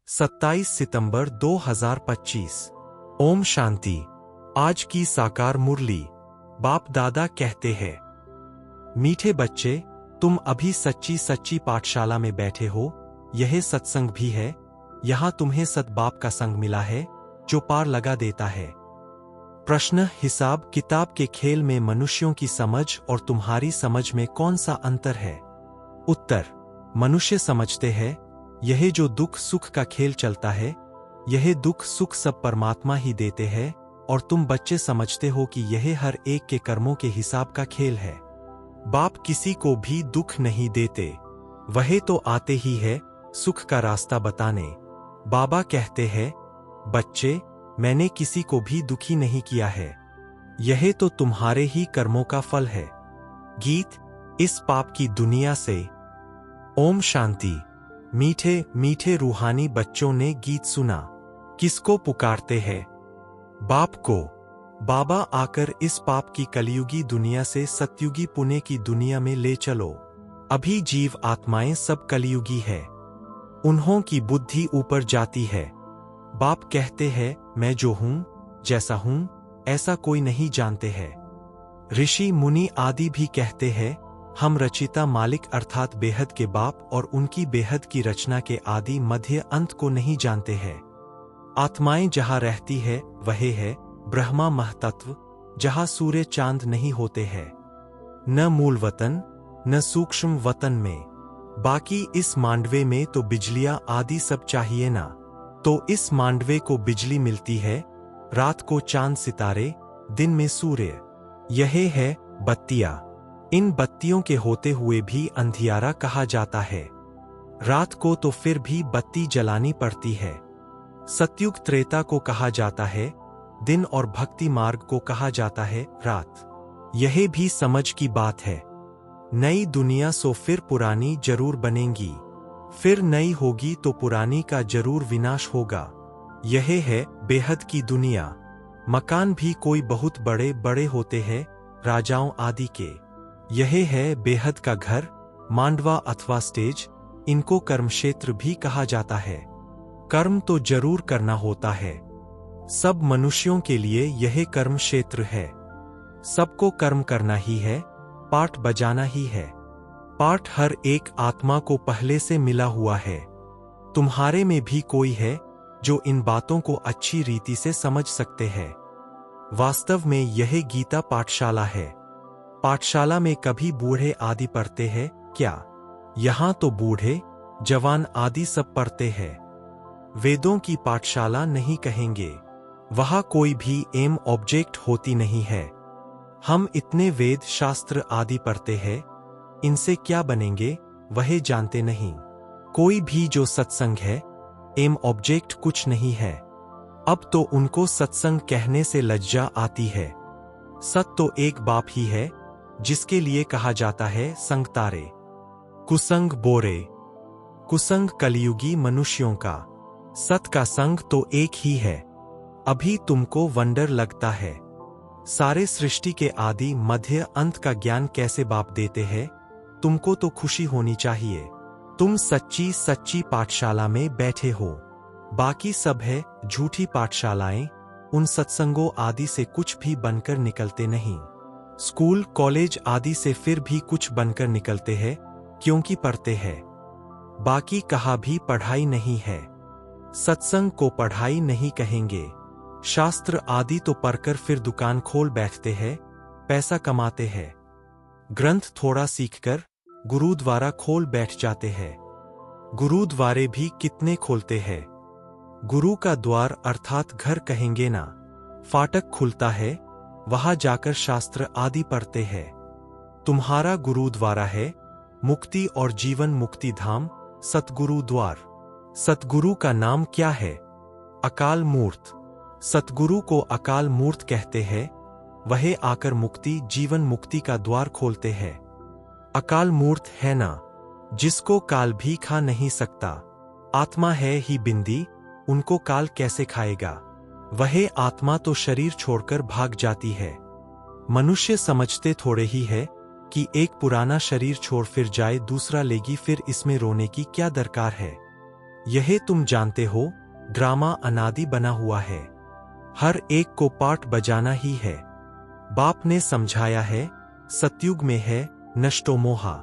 27 सितंबर 2025। ओम शांति। आज की साकार मुरली। बाप दादा कहते हैं, मीठे बच्चे, तुम अभी सच्ची सच्ची पाठशाला में बैठे हो। यह सत्संग भी है। यहां तुम्हें सद्बाप का संग मिला है जो पार लगा देता है। प्रश्न, हिसाब किताब के खेल में मनुष्यों की समझ और तुम्हारी समझ में कौन सा अंतर है? उत्तर, मनुष्य समझते हैं यह जो दुख सुख का खेल चलता है, यह दुख सुख सब परमात्मा ही देते हैं, और तुम बच्चे समझते हो कि यह हर एक के कर्मों के हिसाब का खेल है। बाप किसी को भी दुख नहीं देते, वह तो आते ही है सुख का रास्ता बताने। बाबा कहते हैं, बच्चे, मैंने किसी को भी दुखी नहीं किया है, यह तो तुम्हारे ही कर्मों का फल है। गीत, इस पाप की दुनिया से। ओम शांति। मीठे मीठे रूहानी बच्चों ने गीत सुना। किसको पुकारते हैं? बाप को। बाबा आकर इस पाप की कलयुगी दुनिया से सतयुगी पुण्य की दुनिया में ले चलो। अभी जीव आत्माएं सब कलयुगी है, उन्हों की बुद्धि ऊपर जाती है। बाप कहते हैं, मैं जो हूं, जैसा हूं, ऐसा कोई नहीं जानते हैं। ऋषि मुनि आदि भी कहते हैं, हम रचिता मालिक अर्थात बेहद के बाप और उनकी बेहद की रचना के आदि मध्य अंत को नहीं जानते हैं। आत्माएं जहां रहती है वह है ब्रह्मा महतत्व, जहां सूर्य चांद नहीं होते हैं, न मूल वतन न सूक्ष्म वतन में। बाकी इस मांडवे में तो बिजलियां आदि सब चाहिए ना, तो इस मांडवे को बिजली मिलती है, रात को चांद सितारे, दिन में सूर्य। यह है बत्तियां। इन बत्तियों के होते हुए भी अंधियारा कहा जाता है। रात को तो फिर भी बत्ती जलानी पड़ती है। सतयुग त्रेता को कहा जाता है दिन और भक्ति मार्ग को कहा जाता है रात। यह भी समझ की बात है। नई दुनिया सो फिर पुरानी जरूर बनेगी, फिर नई होगी तो पुरानी का जरूर विनाश होगा। यह है बेहद की दुनिया। मकान भी कोई बहुत बड़े बड़े होते हैं, राजाओं आदि के। यह है बेहद का घर, मांडवा अथवा स्टेज। इनको कर्म क्षेत्र भी कहा जाता है। कर्म तो जरूर करना होता है। सब मनुष्यों के लिए यह कर्म क्षेत्र है। सबको कर्म करना ही है, पाठ बजाना ही है। पाठ हर एक आत्मा को पहले से मिला हुआ है। तुम्हारे में भी कोई है जो इन बातों को अच्छी रीति से समझ सकते हैं। वास्तव में यह गीता पाठशाला है। पाठशाला में कभी बूढ़े आदि पढ़ते हैं क्या? यहां तो बूढ़े जवान आदि सब पढ़ते हैं। वेदों की पाठशाला नहीं कहेंगे, वहां कोई भी एम ऑब्जेक्ट होती नहीं है। हम इतने वेद शास्त्र आदि पढ़ते हैं, इनसे क्या बनेंगे वह जानते नहीं। कोई भी जो सत्संग है, एम ऑब्जेक्ट कुछ नहीं है। अब तो उनको सत्संग कहने से लज्जा आती है। सत तो एक बाप ही है, जिसके लिए कहा जाता है संग तारे, कुसंग बोरे। कुसंग कलयुगी मनुष्यों का, सत का संग तो एक ही है। अभी तुमको वंडर लगता है, सारे सृष्टि के आदि मध्य अंत का ज्ञान कैसे बाप देते हैं। तुमको तो खुशी होनी चाहिए, तुम सच्ची सच्ची पाठशाला में बैठे हो। बाकी सब है झूठी पाठशालाएं, उन सत्संगों आदि से कुछ भी बनकर निकलते नहीं। स्कूल कॉलेज आदि से फिर भी कुछ बनकर निकलते हैं, क्योंकि पढ़ते हैं। बाकी कहा भी पढ़ाई नहीं है। सत्संग को पढ़ाई नहीं कहेंगे। शास्त्र आदि तो पढ़कर फिर दुकान खोल बैठते हैं, पैसा कमाते हैं। ग्रंथ थोड़ा सीखकर गुरुद्वारा खोल बैठ जाते हैं। गुरुद्वारे भी कितने खोलते हैं। गुरु का द्वार अर्थात घर कहेंगे ना, फाटक खुलता है, वहां जाकर शास्त्र आदि पढ़ते हैं। तुम्हारा गुरुद्वारा है मुक्ति और जीवन मुक्ति धाम, सतगुरु द्वार। सतगुरु का नाम क्या है? अकाल मूर्त। सतगुरु को अकाल मूर्त कहते हैं। वह आकर मुक्ति जीवन मुक्ति का द्वार खोलते हैं। अकाल मूर्त है ना, जिसको काल भी खा नहीं सकता। आत्मा है ही बिंदी, उनको काल कैसे खाएगा। वह आत्मा तो शरीर छोड़कर भाग जाती है। मनुष्य समझते थोड़े ही है कि एक पुराना शरीर छोड़ फिर जाए दूसरा लेगी, फिर इसमें रोने की क्या दरकार है। यह तुम जानते हो, ड्रामा अनादि बना हुआ है। हर एक को पार्ट बजाना ही है। बाप ने समझाया है, सतयुग में है नष्टो मोहा।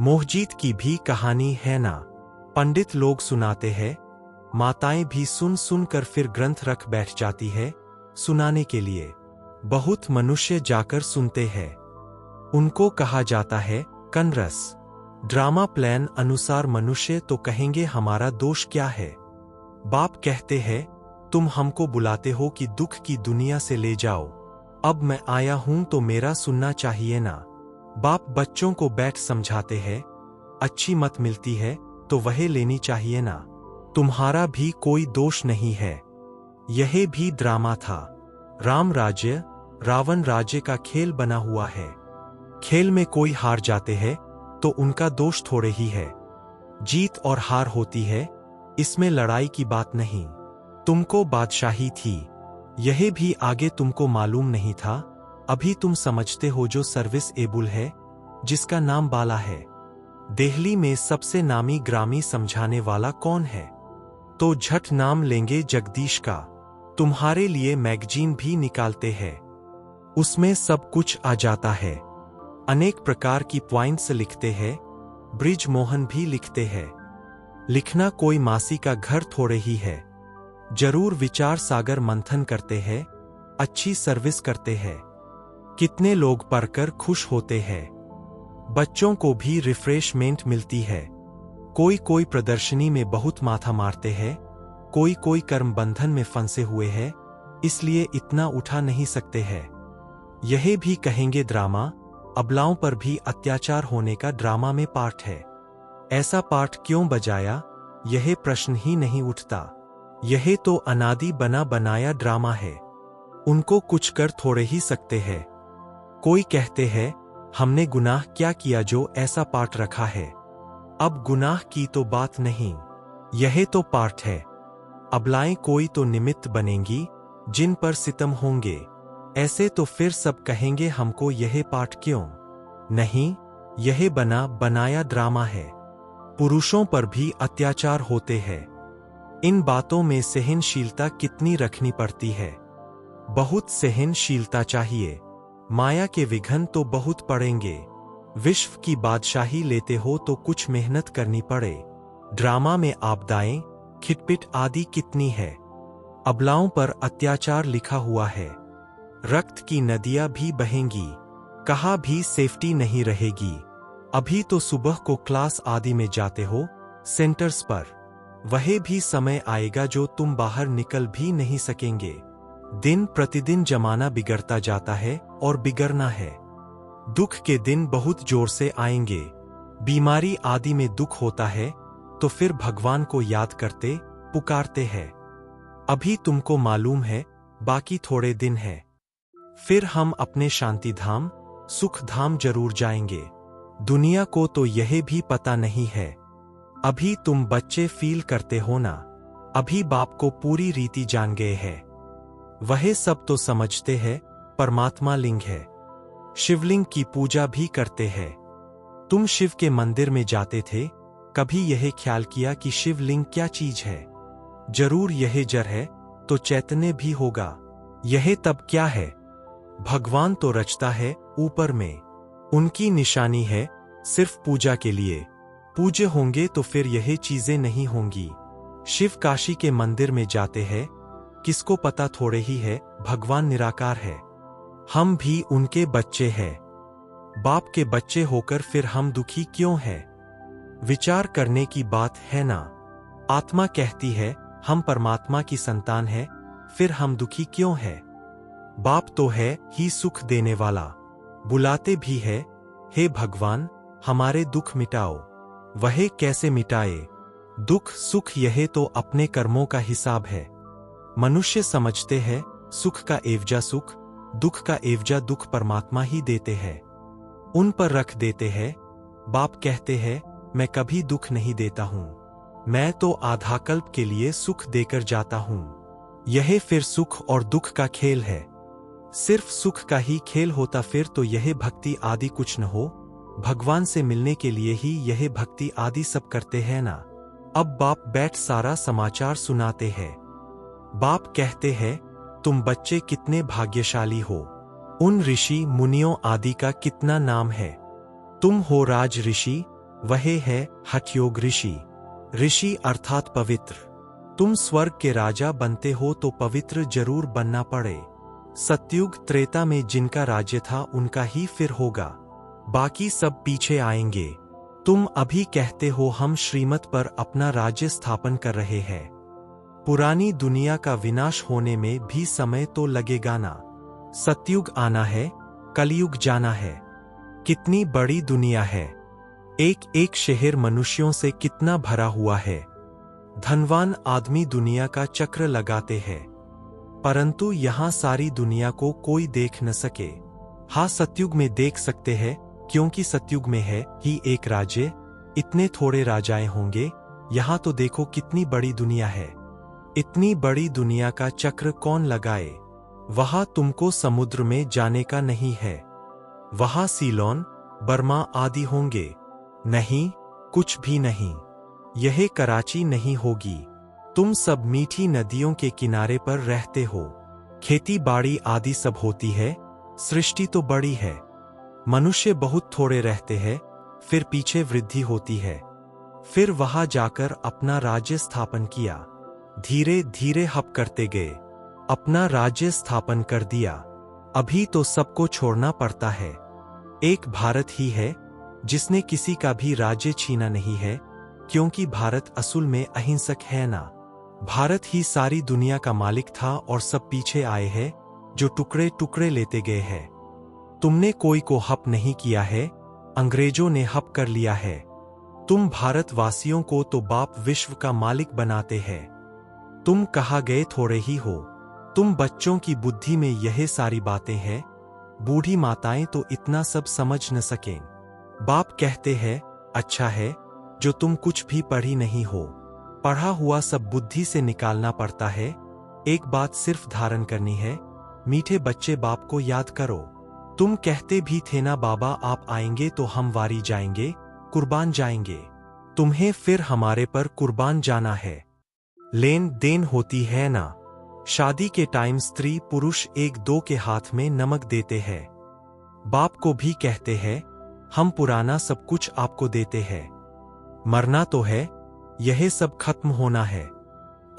मोहजीत की भी कहानी है ना। पंडित लोग सुनाते हैं, माताएं भी सुन सुन कर फिर ग्रंथ रख बैठ जाती है सुनाने के लिए। बहुत मनुष्य जाकर सुनते हैं। उनको कहा जाता है कनरस। ड्रामा प्लान अनुसार मनुष्य तो कहेंगे हमारा दोष क्या है। बाप कहते हैं, तुम हमको बुलाते हो कि दुख की दुनिया से ले जाओ। अब मैं आया हूं तो मेरा सुनना चाहिए ना। बाप बच्चों को बैठ समझाते हैं, अच्छी मत मिलती है तो वह लेनी चाहिए ना। तुम्हारा भी कोई दोष नहीं है। यह भी ड्रामा था। राम राज्य रावण राज्य का खेल बना हुआ है। खेल में कोई हार जाते हैं तो उनका दोष थोड़े ही है। जीत और हार होती है, इसमें लड़ाई की बात नहीं। तुमको बादशाही थी, यह भी आगे तुमको मालूम नहीं था। अभी तुम समझते हो जो सर्विस एबल है, जिसका नाम बाला है। दिल्ली में सबसे नामी ग्रामी समझाने वाला कौन है? तो झट नाम लेंगे जगदीश का। तुम्हारे लिए मैगजीन भी निकालते हैं, उसमें सब कुछ आ जाता है। अनेक प्रकार की पॉइंट्स लिखते हैं, ब्रिज मोहन भी लिखते हैं। लिखना कोई मासी का घर थोड़े ही है। जरूर विचार सागर मंथन करते हैं, अच्छी सर्विस करते हैं। कितने लोग पढ़कर खुश होते हैं। बच्चों को भी रिफ्रेशमेंट मिलती है। कोई कोई प्रदर्शनी में बहुत माथा मारते हैं, कोई कोई कर्म बंधन में फंसे हुए हैं, इसलिए इतना उठा नहीं सकते हैं। यह भी कहेंगे ड्रामा, अबलाओं पर भी अत्याचार होने का ड्रामा में पार्ट है। ऐसा पार्ट क्यों बजाया, यह प्रश्न ही नहीं उठता। यह तो अनादि बना बनाया ड्रामा है। उनको कुछ कर थोड़े ही सकते हैं। कोई कहते हैं, हमने गुनाह क्या किया जो ऐसा पार्ट रखा है। अब गुनाह की तो बात नहीं, यह तो पार्ट है। अबलाएं कोई तो निमित्त बनेंगी जिन पर सितम होंगे। ऐसे तो फिर सब कहेंगे हमको यह पार्ट क्यों नहीं, यह बना बनाया ड्रामा है। पुरुषों पर भी अत्याचार होते हैं। इन बातों में सहनशीलता कितनी रखनी पड़ती है। बहुत सहनशीलता चाहिए। माया के विघ्न तो बहुत पड़ेंगे। विश्व की बादशाही लेते हो तो कुछ मेहनत करनी पड़े। ड्रामा में आपदाएं, खिटपिट आदि कितनी है। अबलाओं पर अत्याचार लिखा हुआ है। रक्त की नदियां भी बहेंगी, कहा भी सेफ्टी नहीं रहेगी। अभी तो सुबह को क्लास आदि में जाते हो सेंटर्स पर, वह भी समय आएगा जो तुम बाहर निकल भी नहीं सकेंगे। दिन प्रतिदिन जमाना बिगड़ता जाता है और बिगड़ना है। दुख के दिन बहुत जोर से आएंगे। बीमारी आदि में दुख होता है तो फिर भगवान को याद करते पुकारते हैं। अभी तुमको मालूम है बाकी थोड़े दिन है, फिर हम अपने शांति धाम सुख धाम जरूर जाएंगे। दुनिया को तो यह भी पता नहीं है। अभी तुम बच्चे फील करते हो ना, अभी बाप को पूरी रीति जान गए हैं। वह सब तो समझते हैं परमात्मा लिंग है। शिवलिंग की पूजा भी करते हैं। तुम शिव के मंदिर में जाते थे, कभी यह ख्याल किया कि शिवलिंग क्या चीज है? जरूर यह जड़ है तो चैतन्य भी होगा। यह तब क्या है? भगवान तो रचता है ऊपर में, उनकी निशानी है सिर्फ पूजा के लिए। पूज्य होंगे तो फिर यह चीजें नहीं होंगी। शिव काशी के मंदिर में जाते हैं, किसको पता थोड़े ही है भगवान निराकार है। हम भी उनके बच्चे हैं। बाप के बच्चे होकर फिर हम दुखी क्यों हैं? विचार करने की बात है ना। आत्मा कहती है हम परमात्मा की संतान है, फिर हम दुखी क्यों हैं? बाप तो है ही सुख देने वाला, बुलाते भी है, हे भगवान हमारे दुख मिटाओ। वह कैसे मिटाए? दुख सुख यह तो अपने कर्मों का हिसाब है। मनुष्य समझते हैं सुख का एवजा सुख, दुख का एवजा दुख परमात्मा ही देते हैं, उन पर रख देते हैं। बाप कहते हैं मैं कभी दुख नहीं देता हूं, मैं तो आधाकल्प के लिए सुख देकर जाता हूं। यह फिर सुख और दुख का खेल है। सिर्फ सुख का ही खेल होता फिर तो यह भक्ति आदि कुछ न हो। भगवान से मिलने के लिए ही यह भक्ति आदि सब करते हैं ना। अब बाप बैठ सारा समाचार सुनाते हैं। बाप कहते हैं, तुम बच्चे कितने भाग्यशाली हो। उन ऋषि मुनियों आदि का कितना नाम है। तुम हो राज ऋषि, वह है हठयोग ऋषि। ऋषि अर्थात पवित्र। तुम स्वर्ग के राजा बनते हो तो पवित्र जरूर बनना पड़े। सतयुग त्रेता में जिनका राज्य था उनका ही फिर होगा, बाकी सब पीछे आएंगे। तुम अभी कहते हो हम श्रीमत पर अपना राज्य स्थापन कर रहे हैं। पुरानी दुनिया का विनाश होने में भी समय तो लगेगा ना। सतयुग आना है, कलयुग जाना है। कितनी बड़ी दुनिया है। एक एक शहर मनुष्यों से कितना भरा हुआ है। धनवान आदमी दुनिया का चक्र लगाते हैं, परंतु यहां सारी दुनिया को कोई देख न सके। हाँ, सतयुग में देख सकते हैं, क्योंकि सतयुग में है ही एक राज्य। इतने थोड़े राजाएं होंगे। यहां तो देखो कितनी बड़ी दुनिया है। इतनी बड़ी दुनिया का चक्र कौन लगाए। वहां तुमको समुद्र में जाने का नहीं है। वहां सीलोन, बर्मा आदि होंगे। नहीं, कुछ भी नहीं। यह कराची नहीं होगी। तुम सब मीठी नदियों के किनारे पर रहते हो। खेती बाड़ी आदि सब होती है। सृष्टि तो बड़ी है। मनुष्य बहुत थोड़े रहते हैं, फिर पीछे वृद्धि होती है। फिर वहां जाकर अपना राज्य स्थापन किया। धीरे धीरे हप करते गए, अपना राज्य स्थापन कर दिया। अभी तो सबको छोड़ना पड़ता है। एक भारत ही है जिसने किसी का भी राज्य छीना नहीं है, क्योंकि भारत असल में अहिंसक है ना। भारत ही सारी दुनिया का मालिक था और सब पीछे आए हैं, जो टुकड़े टुकड़े लेते गए हैं। तुमने कोई को हप नहीं किया है, अंग्रेजों ने हप कर लिया है। तुम भारतवासियों को तो बाप विश्व का मालिक बनाते हैं। तुम कहा गए थोड़े ही हो। तुम बच्चों की बुद्धि में यह सारी बातें हैं। बूढ़ी माताएं तो इतना सब समझ न सकें। बाप कहते हैं, अच्छा है जो तुम कुछ भी पढ़ी नहीं हो। पढ़ा हुआ सब बुद्धि से निकालना पड़ता है। एक बात सिर्फ धारण करनी है, मीठे बच्चे बाप को याद करो। तुम कहते भी थे ना, बाबा आप आएंगे तो हम वारी जाएंगे, कुर्बान जाएंगे। तुम्हें फिर हमारे पर कुर्बान जाना है। लेन देन होती है ना। शादी के टाइम स्त्री पुरुष एक दो के हाथ में नमक देते हैं। बाप को भी कहते हैं, हम पुराना सब कुछ आपको देते हैं। मरना तो है, यह सब खत्म होना है।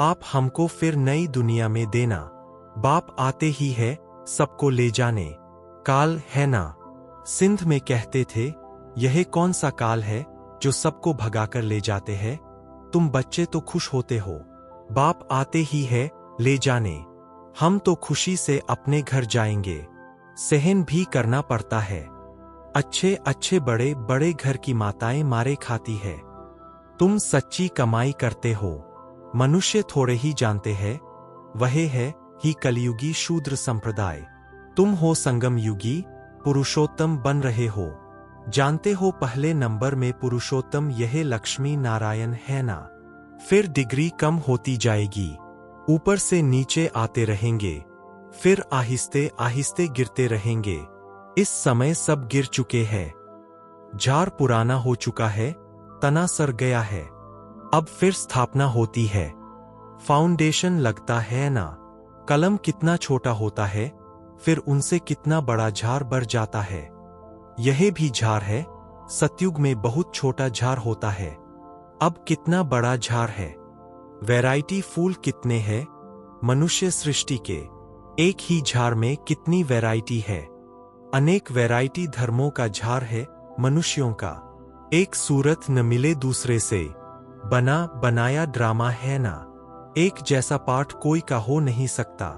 आप हमको फिर नई दुनिया में देना। बाप आते ही है सबको ले जाने। काल है ना। सिंध में कहते थे, यह कौन सा काल है जो सबको भगाकर ले जाते हैं। तुम बच्चे तो खुश होते हो, बाप आते ही है ले जाने। हम तो खुशी से अपने घर जाएंगे। सहन भी करना पड़ता है। अच्छे अच्छे बड़े बड़े घर की माताएं मारे खाती है। तुम सच्ची कमाई करते हो। मनुष्य थोड़े ही जानते हैं, वह है ही कलयुगी शूद्र संप्रदाय। तुम हो संगम युगी, पुरुषोत्तम बन रहे हो। जानते हो पहले नंबर में पुरुषोत्तम यह लक्ष्मी नारायण है ना। फिर डिग्री कम होती जाएगी, ऊपर से नीचे आते रहेंगे, फिर आहिस्ते आहिस्ते गिरते रहेंगे। इस समय सब गिर चुके हैं। झाड़ पुराना हो चुका है, तना सर गया है। अब फिर स्थापना होती है। फाउंडेशन लगता है ना। कलम कितना छोटा होता है, फिर उनसे कितना बड़ा झाड़ बढ़ जाता है। यह भी झाड़ है। सतयुग में बहुत छोटा झाड़ होता है, अब कितना बड़ा झाड़ है। वैरायटी फूल कितने हैं मनुष्य सृष्टि के। एक ही झाड़ में कितनी वैरायटी है। अनेक वैरायटी धर्मों का झाड़ है मनुष्यों का। एक सूरत न मिले दूसरे से, बना बनाया ड्रामा है ना। एक जैसा पाठ कोई का हो नहीं सकता।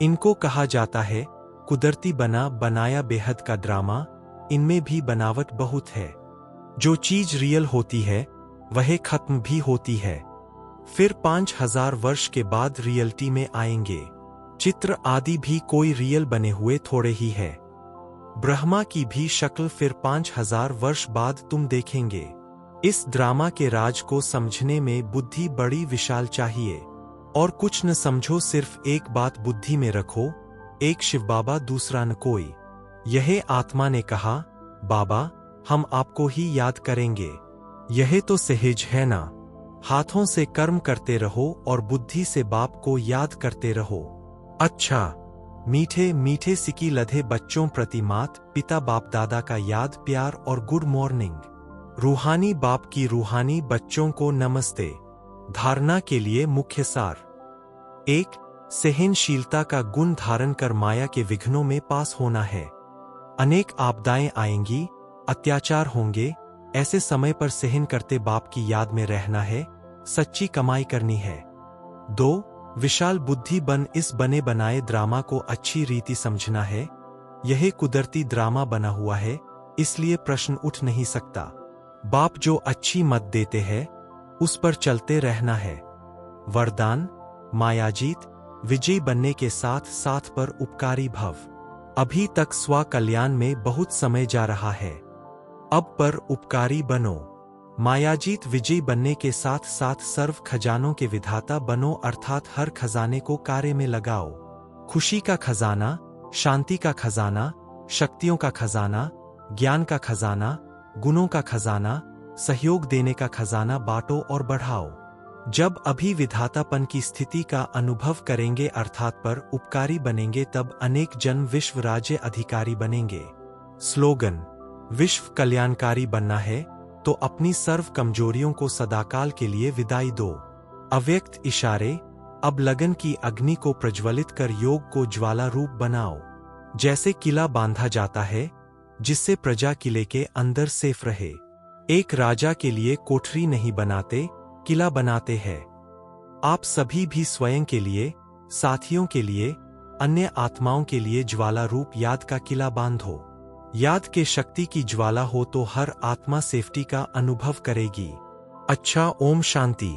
इनको कहा जाता है कुदरती बना बनाया बेहद का ड्रामा। इनमें भी बनावट बहुत है। जो चीज रियल होती है वह खत्म भी होती है। फिर 5000 वर्ष के बाद रियलिटी में आएंगे। चित्र आदि भी कोई रियल बने हुए थोड़े ही है। ब्रह्मा की भी शक्ल फिर 5000 वर्ष बाद तुम देखेंगे। इस ड्रामा के राज को समझने में बुद्धि बड़ी विशाल चाहिए। और कुछ न समझो, सिर्फ एक बात बुद्धि में रखो, एक शिव बाबा दूसरा न कोई। यह आत्मा ने कहा, बाबा हम आपको ही याद करेंगे। यह तो सहज है ना। हाथों से कर्म करते रहो और बुद्धि से बाप को याद करते रहो। अच्छा, मीठे मीठे सिकी लधे बच्चों प्रति मात पिता बाप दादा का याद प्यार और गुड मॉर्निंग। रूहानी बाप की रूहानी बच्चों को नमस्ते। धारणा के लिए मुख्य सार। 1. सहनशीलता का गुण धारण कर माया के विघ्नों में पास होना है। अनेक आपदाएं आएंगी, अत्याचार होंगे, ऐसे समय पर सहन करते बाप की याद में रहना है, सच्ची कमाई करनी है। 2. विशाल बुद्धि बन इस बने बनाए ड्रामा को अच्छी रीति समझना है। यह कुदरती ड्रामा बना हुआ है, इसलिए प्रश्न उठ नहीं सकता। बाप जो अच्छी मत देते हैं उस पर चलते रहना है। वरदान, मायाजीत, विजयी बनने के साथ साथ पर उपकारी भव। अभी तक स्व कल्याण में बहुत समय जा रहा है, अब पर उपकारी बनो। मायाजीत विजयी बनने के साथ साथ सर्व खजानों के विधाता बनो, अर्थात हर खजाने को कार्य में लगाओ। खुशी का खजाना, शांति का खजाना, शक्तियों का खजाना, ज्ञान का खजाना, गुणों का खजाना, सहयोग देने का खजाना बांटो और बढ़ाओ। जब अभी विधातापन की स्थिति का अनुभव करेंगे अर्थात पर उपकारी बनेंगे, तब अनेक जन विश्व राज्य अधिकारी बनेंगे। स्लोगन, विश्व कल्याणकारी बनना है तो अपनी सर्व कमजोरियों को सदाकाल के लिए विदाई दो। अव्यक्त इशारे, अब लगन की अग्नि को प्रज्वलित कर योग को ज्वाला रूप बनाओ। जैसे किला बांधा जाता है जिससे प्रजा किले के अंदर सेफ रहे। एक राजा के लिए कोठरी नहीं बनाते, किला बनाते हैं। आप सभी भी स्वयं के लिए, साथियों के लिए, अन्य आत्माओं के लिए ज्वाला रूप याद का किला बांधो। याद के शक्ति की ज्वाला हो तो हर आत्मा सेफ्टी का अनुभव करेगी। अच्छा, ओम शांति।